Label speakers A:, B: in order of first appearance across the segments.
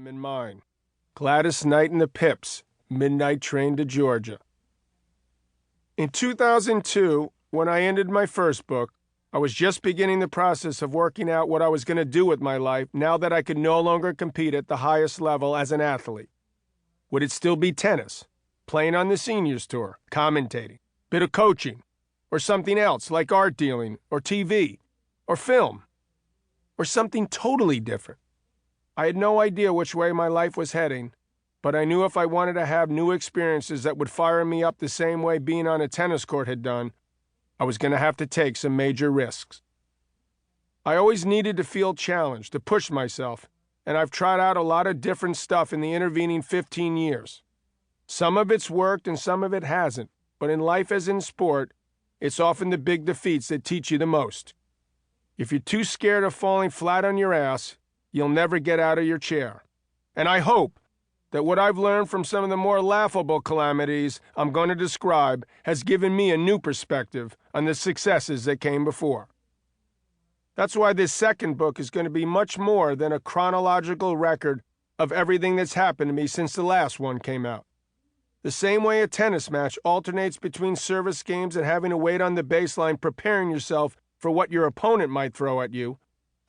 A: him in mine. Gladys Knight and the Pips, Midnight Train to Georgia. In 2002, when I ended my first book, I was just beginning the process of working out what I was going to do with my life now that I could no longer compete at the highest level as an athlete. Would it still be tennis, playing on the seniors tour, commentating, bit of coaching, or something else like art dealing or TV or film, or something totally different? I had no idea which way my life was heading, but I knew if I wanted to have new experiences that would fire me up the same way being on a tennis court had done, I was going to have to take some major risks. I always needed to feel challenged, to push myself, and I've tried out a lot of different stuff in the intervening 15 years. Some of it's worked and some of it hasn't, but in life as in sport, it's often the big defeats that teach you the most. If you're too scared of falling flat on your ass, you'll never get out of your chair. And I hope that what I've learned from some of the more laughable calamities I'm going to describe has given me a new perspective on the successes that came before. That's why this second book is going to be much more than a chronological record of everything that's happened to me since the last one came out. The same way a tennis match alternates between service games and having to wait on the baseline preparing yourself for what your opponent might throw at you,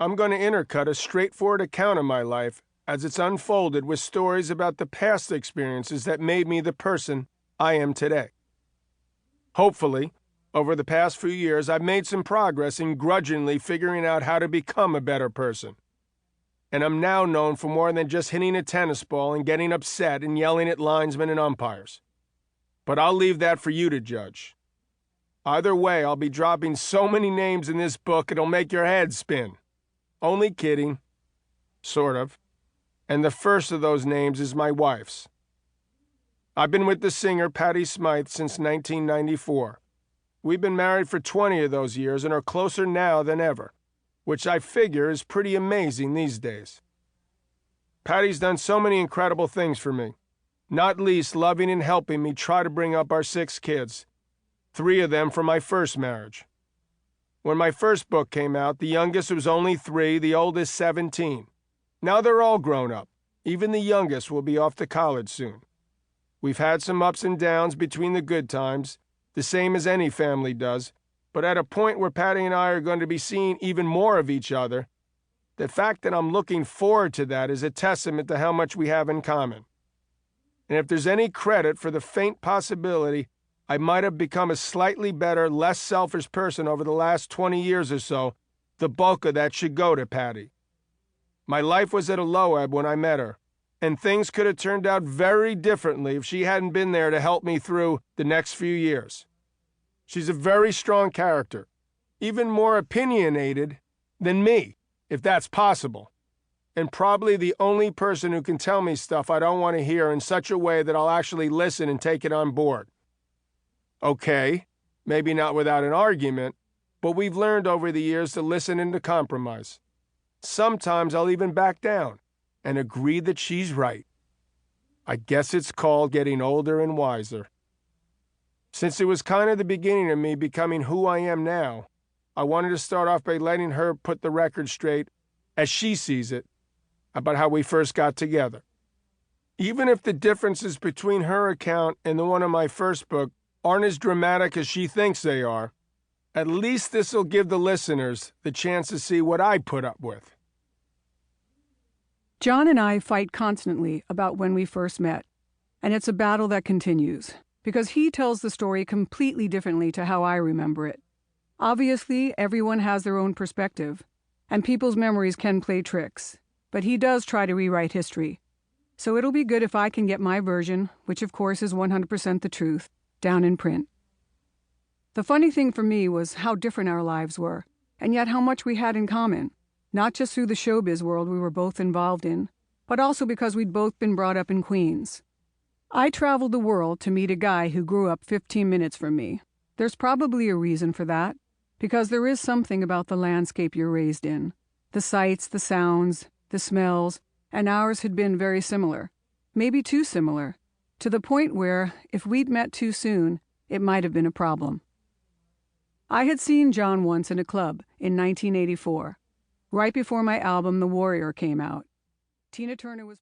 A: I'm going to intercut a straightforward account of my life as it's unfolded with stories about the past experiences that made me the person I am today. Hopefully, over the past few years, I've made some progress in grudgingly figuring out how to become a better person. And I'm now known for more than just hitting a tennis ball and getting upset and yelling at linesmen and umpires. But I'll leave that for you to judge. Either way, I'll be dropping so many names in this book it'll make your head spin. Only kidding. Sort of. And the first of those names is my wife's. I've been with the singer Patti Smythe since 1994. We've been married for 20 of those years and are closer now than ever, which I figure is pretty amazing these days. Patti's done so many incredible things for me, not least loving and helping me try to bring up our 6 kids, 3 of them from my first marriage. When my first book came out, the youngest was only 3, the oldest 17. Now they're all grown up. Even the youngest will be off to college soon. We've had some ups and downs between the good times, the same as any family does, but at a point where Patti and I are going to be seeing even more of each other, the fact that I'm looking forward to that is a testament to how much we have in common. And if there's any credit for the faint possibility I might have become a slightly better, less selfish person over the last 20 years or so, the bulk of that should go to Patti. My life was at a low ebb when I met her, and things could have turned out very differently if she hadn't been there to help me through the next few years. She's a very strong character, even more opinionated than me, if that's possible, and probably the only person who can tell me stuff I don't want to hear in such a way that I'll actually listen and take it on board. Okay, maybe not without an argument, but we've learned over the years to listen and to compromise. Sometimes I'll even back down and agree that she's right. I guess it's called getting older and wiser. Since it was kind of the beginning of me becoming who I am now, I wanted to start off by letting her put the record straight, as she sees it, about how we first got together. Even if the differences between her account and the one of my first book aren't as dramatic as she thinks they are, at least this will give the listeners the chance to see what I put up with.
B: John and I fight constantly about when we first met, and it's a battle that continues, because he tells the story completely differently to how I remember it. Obviously, everyone has their own perspective, and people's memories can play tricks, but he does try to rewrite history. So it'll be good if I can get my version, which of course is 100% the truth, down in print. The funny thing for me was how different our lives were, and yet how much we had in common, not just through the showbiz world we were both involved in, but also because we'd both been brought up in Queens. I traveled the world to meet a guy who grew up 15 minutes from me. There's probably a reason for that, because there is something about the landscape you're raised in. The sights, the sounds, the smells, and ours had been very similar, maybe too similar, to the point where, if we'd met too soon, it might have been a problem. I had seen John once in a club in 1984, right before my album The Warrior came out. Tina Turner was